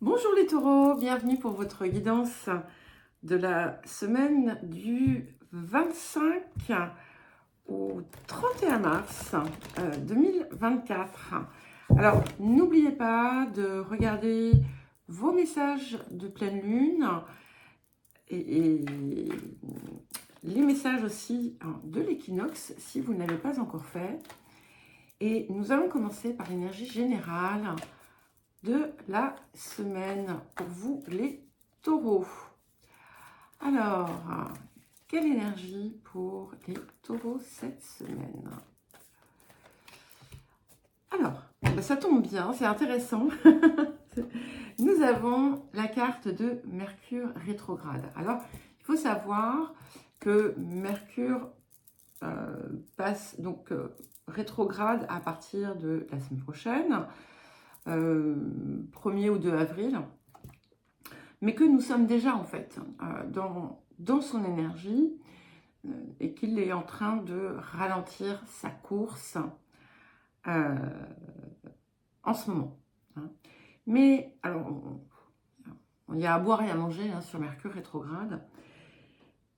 Bonjour les taureaux, bienvenue pour votre guidance de la semaine du 25 au 31 mars 2024. Alors, n'oubliez pas de regarder vos messages de pleine lune et les messages aussi de l'équinoxe si vous ne l'avez pas encore fait. Et nous allons commencer par l'énergie générale de la semaine pour vous les taureaux. Alors, quelle énergie pour les taureaux cette semaine? Alors, ça tombe bien, c'est intéressant. Nous avons la carte de Mercure rétrograde. Alors, il faut savoir que Mercure passe donc rétrograde à partir de la semaine prochaine. 1er ou 2 avril, mais que nous sommes déjà en fait dans son énergie et qu'il est en train de ralentir sa course en ce moment. Mais alors, il y a à boire et à manger sur Mercure rétrograde.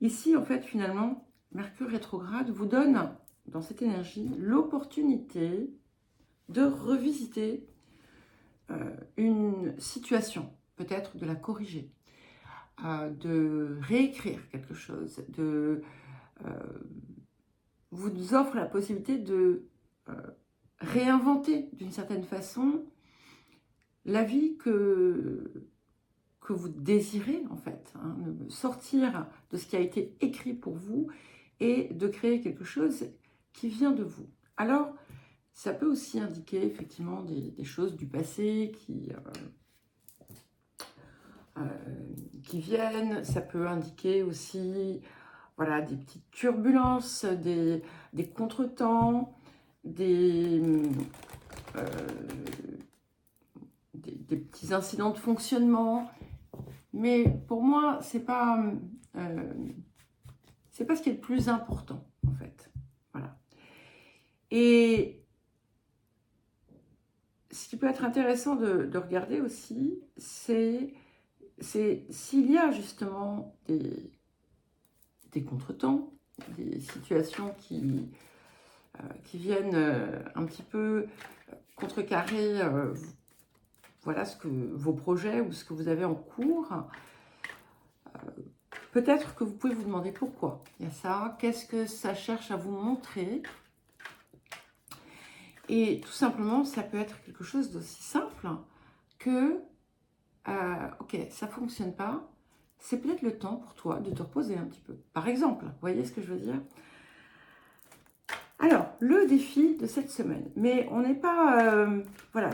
Ici, en fait, finalement, Mercure rétrograde vous donne, dans cette énergie, l'opportunité de revisiter une situation, peut-être de la corriger, de réécrire quelque chose, vous offre la possibilité de réinventer d'une certaine façon la vie que vous désirez en fait, sortir de ce qui a été écrit pour vous et de créer quelque chose qui vient de vous. Alors, ça peut aussi indiquer effectivement des choses du passé qui viennent. Ça peut indiquer aussi voilà, des petites turbulences, des contretemps, des petits incidents de fonctionnement. Mais pour moi, c'est pas ce qui est le plus important en fait. Voilà. Et ce qui peut être intéressant de regarder aussi, c'est s'il y a justement des contretemps, des situations qui viennent un petit peu contrecarrer voilà, vos projets ou ce que vous avez en cours. Peut-être que vous pouvez vous demander pourquoi il y a ça, qu'est-ce que ça cherche à vous montrer. Et tout simplement, ça peut être quelque chose d'aussi simple que, ok, ça ne fonctionne pas, c'est peut-être le temps pour toi de te reposer un petit peu. Par exemple, vous voyez ce que je veux dire? Alors, le défi de cette semaine, mais on n'est pas, voilà,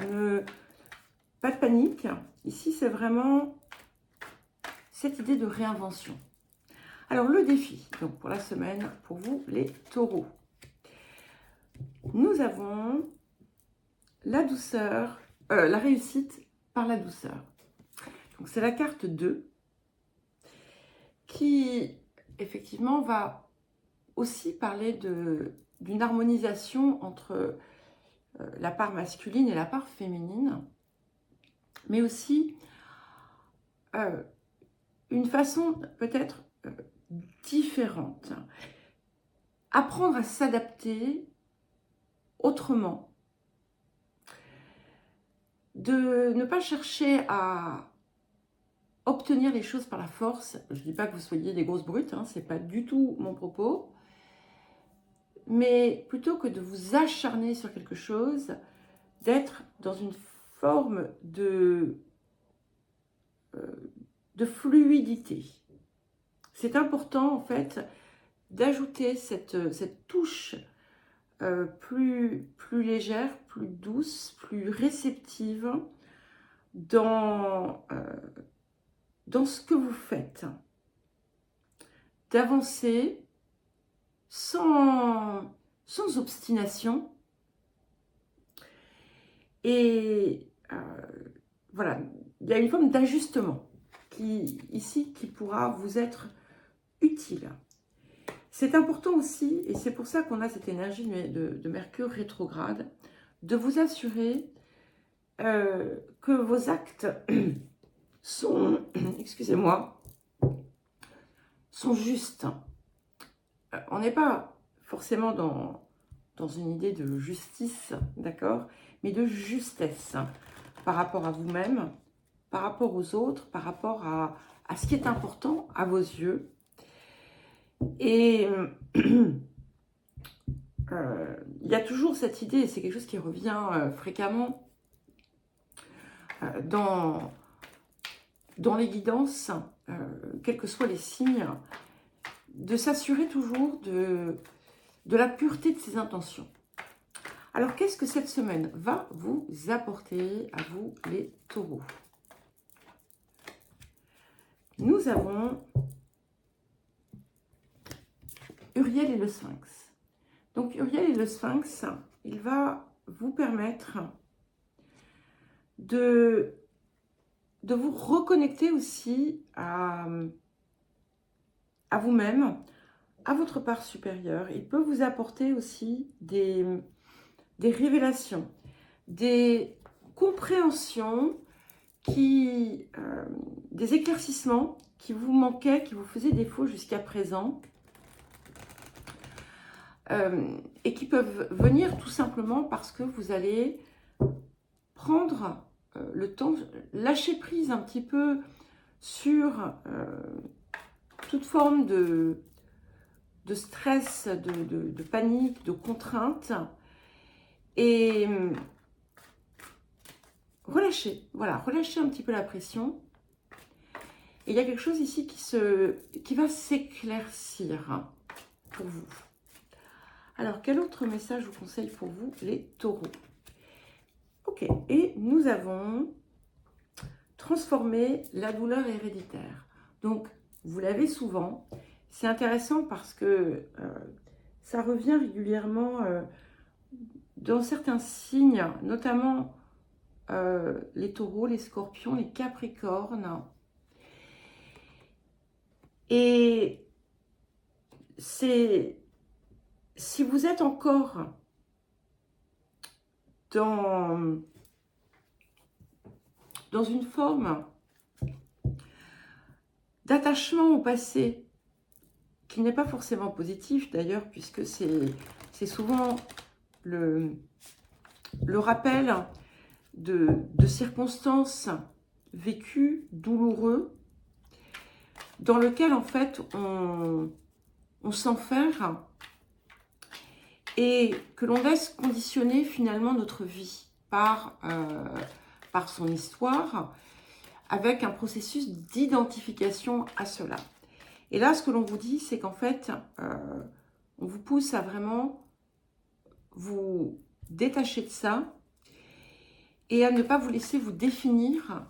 pas de panique. Ici, c'est vraiment cette idée de réinvention. Alors, le défi, donc pour la semaine, pour vous, les taureaux. Nous avons la douceur, la réussite par la douceur. Donc, c'est la carte 2 qui, effectivement, va aussi parler d'une harmonisation entre la part masculine et la part féminine, mais aussi une façon peut-être différente. Apprendre à s'adapter autrement. De ne pas chercher à obtenir les choses par la force. Je ne dis pas que vous soyez des grosses brutes, ce n'est pas du tout mon propos. Mais plutôt que de vous acharner sur quelque chose, d'être dans une forme de fluidité. C'est important en fait d'ajouter cette touche plus légère, plus douce, plus réceptive dans ce que vous faites. D'avancer sans obstination. Et voilà, il y a une forme d'ajustement qui pourra vous être utile. C'est important aussi, et c'est pour ça qu'on a cette énergie de Mercure rétrograde, de vous assurer que vos actes sont, excusez-moi, sont justes. On n'est pas forcément dans une idée de justice, d'accord, mais de justesse par rapport à vous-même, par rapport aux autres, par rapport à ce qui est important à vos yeux. Et il y a toujours cette idée, et c'est quelque chose qui revient fréquemment dans les guidances, quels que soient les signes, de s'assurer toujours de la pureté de ses intentions. Alors, qu'est-ce que cette semaine va vous apporter à vous, les taureaux? Nous avons Uriel et le Sphinx. Donc, Uriel et le Sphinx, il va vous permettre de vous reconnecter aussi à vous-même, à votre part supérieure. Il peut vous apporter aussi des révélations, des compréhensions, des éclaircissements qui vous manquaient, qui vous faisaient défaut jusqu'à présent, et qui peuvent venir tout simplement parce que vous allez prendre le temps, lâcher prise un petit peu sur toute forme de stress, de panique, de contrainte, et relâcher, voilà, relâcher un petit peu la pression. Et il y a quelque chose ici qui va s'éclaircir pour vous. Alors, quel autre message je vous conseille pour vous, les taureaux? Ok, et nous avons transformé la douleur héréditaire. Donc, vous l'avez souvent. C'est intéressant parce que ça revient régulièrement dans certains signes, notamment les taureaux, les scorpions, les capricornes. Et c'est, si vous êtes encore dans une forme d'attachement au passé, qui n'est pas forcément positif d'ailleurs, puisque c'est souvent le rappel de circonstances vécues, douloureux, dans lequel en fait on s'enferre et que l'on laisse conditionner finalement notre vie par son histoire, avec un processus d'identification à cela. Et là, ce que l'on vous dit, c'est qu'en fait, on vous pousse à vraiment vous détacher de ça et à ne pas vous laisser vous définir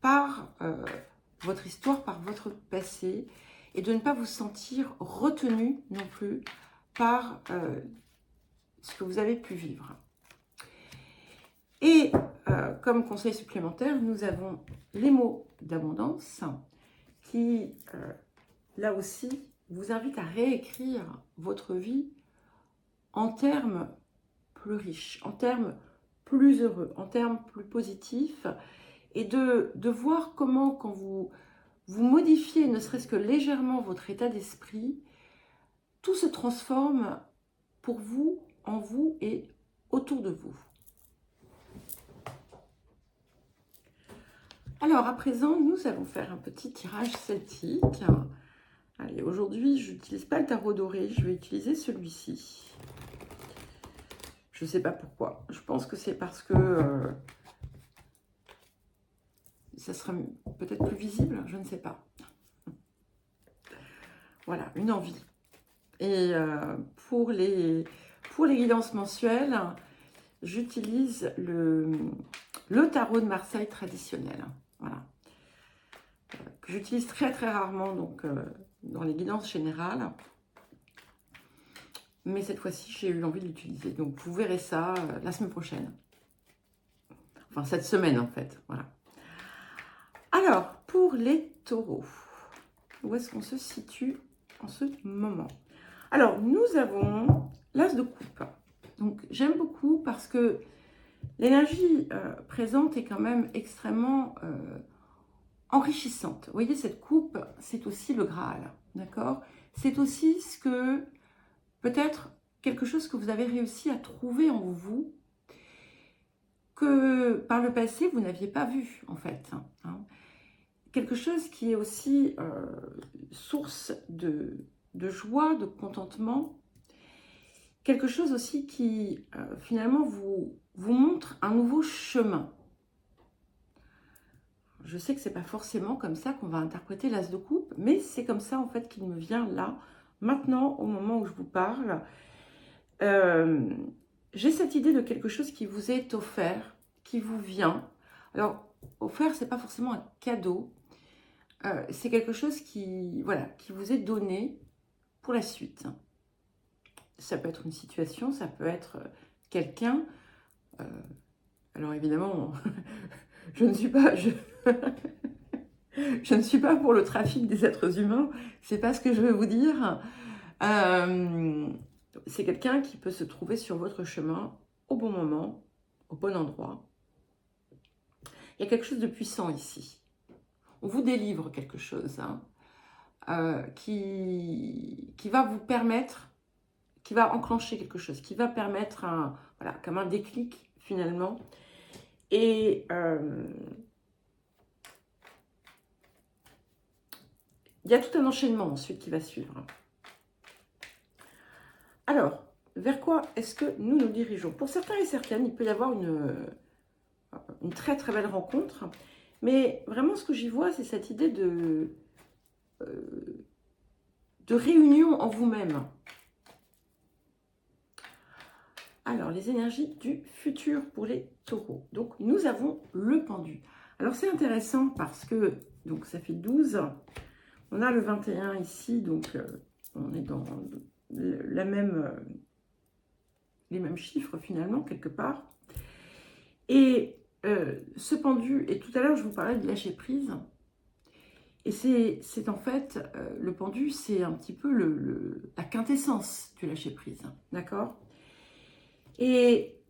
par votre histoire, par votre passé, et de ne pas vous sentir retenu non plus par ce que vous avez pu vivre. Et comme conseil supplémentaire, nous avons les mots d'abondance qui, là aussi, vous invitent à réécrire votre vie en termes plus riches, en termes plus heureux, en termes plus positifs, et de voir comment, quand vous modifiez ne serait-ce que légèrement votre état d'esprit, tout se transforme pour vous, en vous et autour de vous. Alors, à présent, nous allons faire un petit tirage celtique. Allez, aujourd'hui, je n'utilise pas le tarot doré, je vais utiliser celui-ci. Je ne sais pas pourquoi. Je pense que c'est parce que ça sera peut-être plus visible, je ne sais pas. Voilà, une envie. Et pour les guidances mensuelles, j'utilise le tarot de Marseille traditionnel. Voilà. Que j'utilise très très rarement donc, dans les guidances générales. Mais cette fois-ci, j'ai eu envie de l'utiliser. Donc, vous verrez ça la semaine prochaine. Enfin, cette semaine, en fait. Voilà. Alors, pour les taureaux, où est-ce qu'on se situe en ce moment? Alors, nous avons l'as de coupe. Donc, j'aime beaucoup parce que l'énergie présente est quand même extrêmement enrichissante. Vous voyez, cette coupe, c'est aussi le Graal, d'accord? C'est aussi ce que, peut-être, quelque chose que vous avez réussi à trouver en vous, que par le passé, vous n'aviez pas vu, en fait. Hein. Quelque chose qui est aussi source de joie, de contentement. Quelque chose aussi qui, finalement, vous montre un nouveau chemin. Je sais que ce n'est pas forcément comme ça qu'on va interpréter l'as de coupe, mais c'est comme ça, en fait, qu'il me vient là, maintenant, au moment où je vous parle. J'ai cette idée de quelque chose qui vous est offert, qui vous vient. Alors, offert, ce n'est pas forcément un cadeau. C'est quelque chose qui, voilà, qui vous est donné pour la suite. Ça peut être une situation, ça peut être quelqu'un. Alors évidemment, je ne suis pas, je ne suis pas pour le trafic des êtres humains. C'est pas ce que je veux vous dire. C'est quelqu'un qui peut se trouver sur votre chemin au bon moment, au bon endroit. Il y a quelque chose de puissant ici. On vous délivre quelque chose hein, qui va vous permettre, qui va enclencher quelque chose, qui va permettre voilà, comme un déclic finalement. Et il y a tout un enchaînement ensuite qui va suivre. Alors, vers quoi est-ce que nous nous dirigeons? Pour certains et certaines, il peut y avoir une très très belle rencontre. Mais vraiment, ce que j'y vois, c'est cette idée de réunion en vous-même. Alors, les énergies du futur pour les taureaux. Donc, nous avons le pendu. Alors, c'est intéressant parce que, donc, ça fait 12. On a le 21 ici, donc, on est dans la même, les mêmes chiffres, finalement, quelque part. Et ce pendu, et tout à l'heure, je vous parlais de lâcher prise. Et c'est en fait, le pendu, c'est un petit peu la quintessence du lâcher prise. D'accord? Et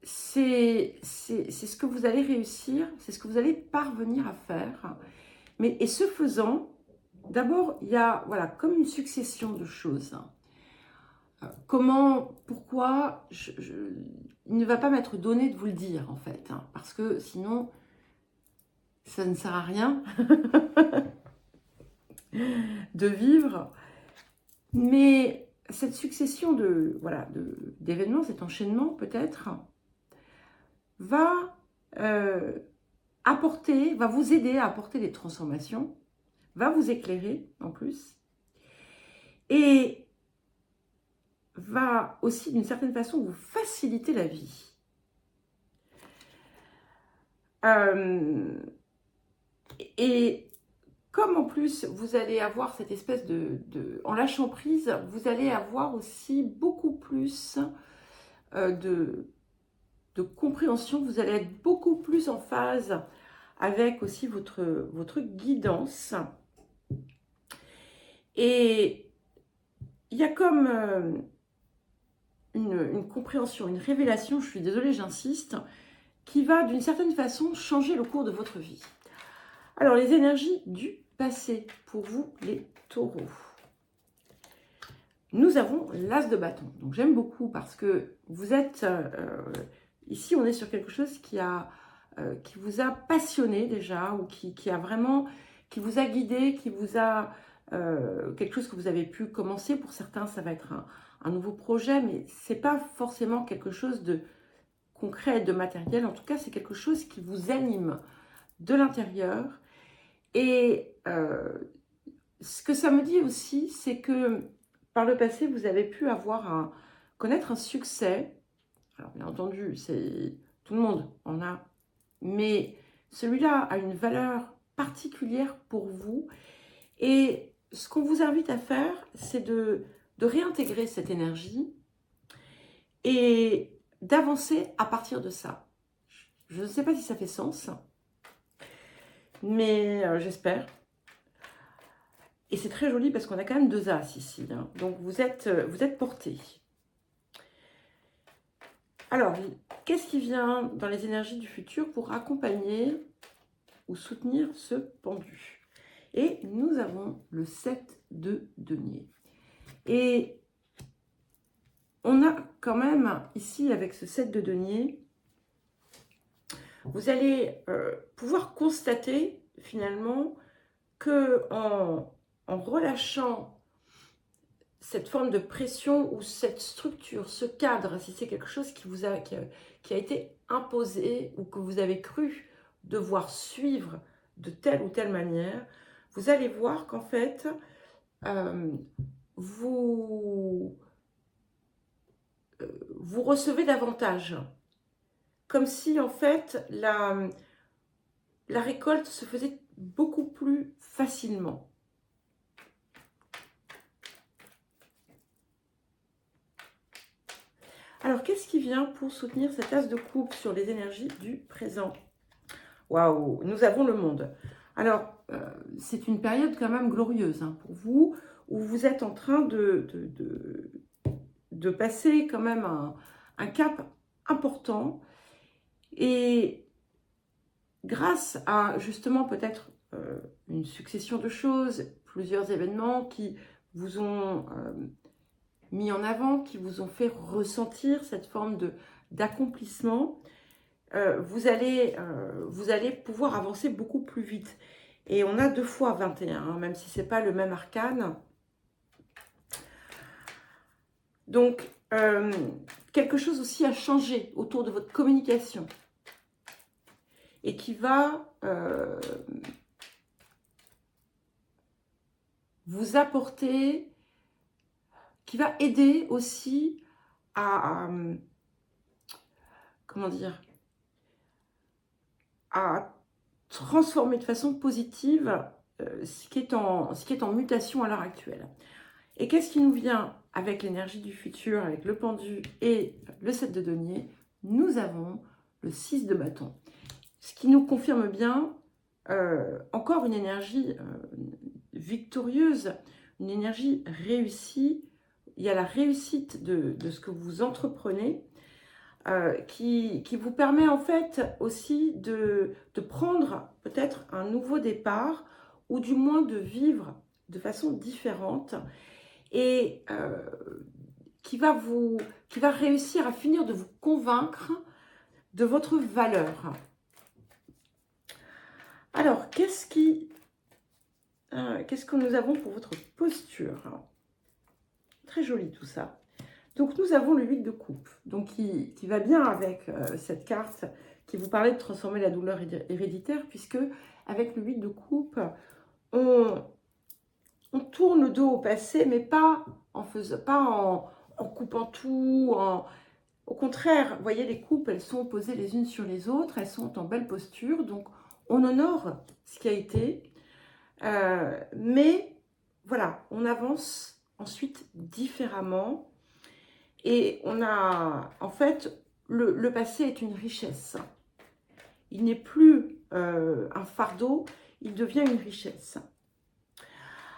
c'est ce que vous allez réussir, c'est ce que vous allez parvenir à faire. Et ce faisant, d'abord, il y a voilà, comme une succession de choses. Comment, pourquoi, il ne va pas m'être donné de vous le dire, en fait. Hein, parce que sinon, ça ne sert à rien de vivre. Mais cette succession d'événements, cet enchaînement peut-être, va va vous aider à apporter des transformations, va vous éclairer en plus, et va aussi d'une certaine façon vous faciliter la vie. Et comme en plus vous allez avoir cette espèce en lâchant prise, vous allez avoir aussi beaucoup plus de compréhension, vous allez être beaucoup plus en phase avec aussi votre guidance. Et il y a comme une compréhension, une révélation, je suis désolée, j'insiste, qui va d'une certaine façon changer le cours de votre vie. Alors, les énergies du passé pour vous, les taureaux. Nous avons l'as de bâton. Donc, j'aime beaucoup parce que vous êtes... ici, on est sur quelque chose qui vous a passionné déjà, ou qui a vraiment... qui vous a guidé, qui vous a... quelque chose que vous avez pu commencer. Pour certains, ça va être un nouveau projet, mais ce n'est pas forcément quelque chose de concret, de matériel. En tout cas, c'est quelque chose qui vous anime de l'intérieur. Et ce que ça me dit aussi, c'est que par le passé, vous avez pu connaître un succès. Alors, bien entendu, tout le monde en a, mais celui-là a une valeur particulière pour vous. Et ce qu'on vous invite à faire, c'est de réintégrer cette énergie et d'avancer à partir de ça. Je ne sais pas si ça fait sens, mais j'espère. Et c'est très joli parce qu'on a quand même 2 As ici. Hein. Donc vous êtes porté. Alors, qu'est-ce qui vient dans les énergies du futur pour accompagner ou soutenir ce pendu? Et nous avons le 7 de denier. Et on a quand même ici, avec ce 7 de denier, vous allez pouvoir constater finalement que en relâchant cette forme de pression ou cette structure, ce cadre, si c'est quelque chose qui a été imposé ou que vous avez cru devoir suivre de telle ou telle manière, vous allez voir qu'en fait, vous recevez davantage. Comme si en fait la récolte se faisait beaucoup plus facilement. Alors, qu'est-ce qui vient pour soutenir cette as de coupe sur les énergies du présent? Waouh, nous avons le monde. Alors, c'est une période quand même glorieuse hein, pour vous, où vous êtes en train de passer quand même un cap important. Et grâce à justement peut-être une succession de choses, plusieurs événements qui vous ont mis en avant, qui vous ont fait ressentir cette forme d'accomplissement, vous allez pouvoir avancer beaucoup plus vite. Et on a 2 fois 21, hein, même si ce n'est pas le même arcane. Donc, quelque chose aussi a changé autour de votre communication. Et qui va vous apporter, qui va aider aussi à comment dire, à transformer de façon positive ce qui est en mutation à l'heure actuelle. Et qu'est-ce qui nous vient avec l'énergie du futur, avec le pendu et le 7 de denier? Nous avons le 6 de bâton. Ce qui nous confirme bien encore une énergie victorieuse, une énergie réussie. Il y a la réussite de ce que vous entreprenez qui vous permet en fait aussi de prendre peut-être un nouveau départ ou du moins de vivre de façon différente et qui va réussir à finir de vous convaincre de votre valeur. Alors, qu'est-ce que nous avons pour votre posture? Très joli tout ça. Donc, nous avons le 8 de coupe, donc qui va bien avec cette carte qui vous parlait de transformer la douleur héréditaire, puisque avec le 8 de coupe, on tourne le dos au passé, mais pas en coupant tout. Au contraire, vous voyez, les coupes, elles sont posées les unes sur les autres, elles sont en belle posture, donc on honore ce qui a été, mais voilà, on avance ensuite différemment. Et on a, en fait, le passé est une richesse. Il n'est plus un fardeau, il devient une richesse.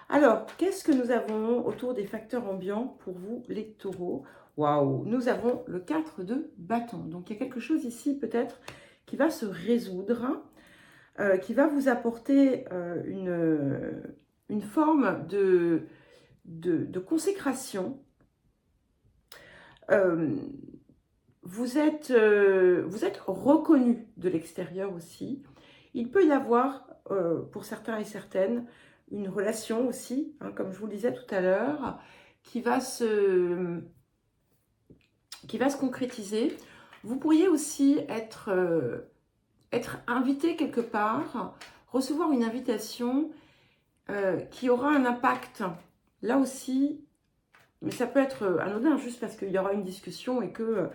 Alors, qu'est-ce que nous avons autour des facteurs ambiants pour vous, les taureaux? Waouh, nous avons le 4 de bâton. Donc, il y a quelque chose ici, peut-être, qui va se résoudre, qui va vous apporter une forme de consécration. Vous êtes reconnu de l'extérieur aussi. Il peut y avoir, pour certains et certaines, une relation aussi, hein, comme je vous le disais tout à l'heure, qui va se concrétiser. Vous pourriez aussi être invité quelque part, recevoir une invitation qui aura un impact, là aussi. Mais ça peut être anodin, juste parce qu'il y aura une discussion et que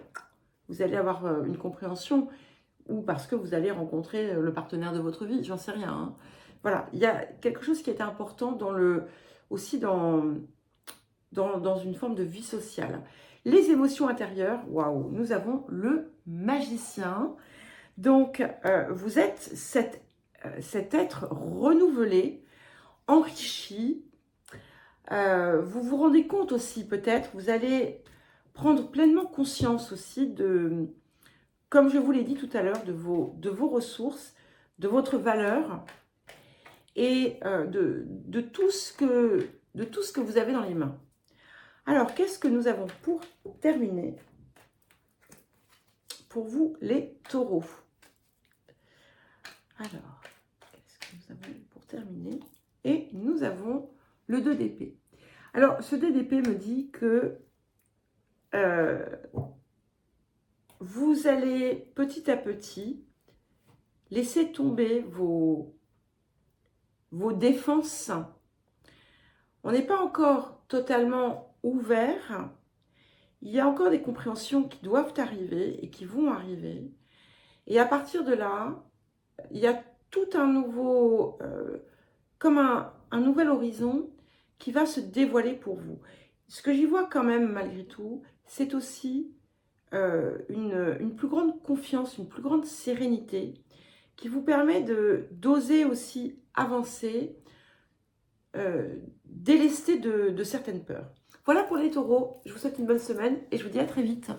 vous allez avoir une compréhension, ou parce que vous allez rencontrer le partenaire de votre vie, j'en sais rien. Hein. Voilà, il y a quelque chose qui est important aussi dans une forme de vie sociale. Les émotions intérieures, waouh, nous avons le magicien. Donc, vous êtes cet être renouvelé, enrichi. Vous vous rendez compte aussi, peut-être, vous allez prendre pleinement conscience aussi de, comme je vous l'ai dit tout à l'heure, de vos ressources, de votre valeur et de tout ce que vous avez dans les mains. Alors, qu'est-ce que nous avons pour terminer pour vous, les taureaux? Alors, qu'est-ce que nous avons pour terminer? Et nous avons le 2 d'épée. Alors, ce 2 d'épée me dit que vous allez petit à petit laisser tomber vos défenses. On n'est pas encore totalement ouvert. Il y a encore des compréhensions qui doivent arriver et qui vont arriver. Et à partir de là, il y a tout un nouveau, comme un nouvel horizon qui va se dévoiler pour vous. Ce que j'y vois quand même malgré tout, c'est aussi une plus grande confiance, une plus grande sérénité qui vous permet d'oser aussi avancer, délester de certaines peurs. Voilà pour les taureaux, je vous souhaite une bonne semaine et je vous dis à très vite.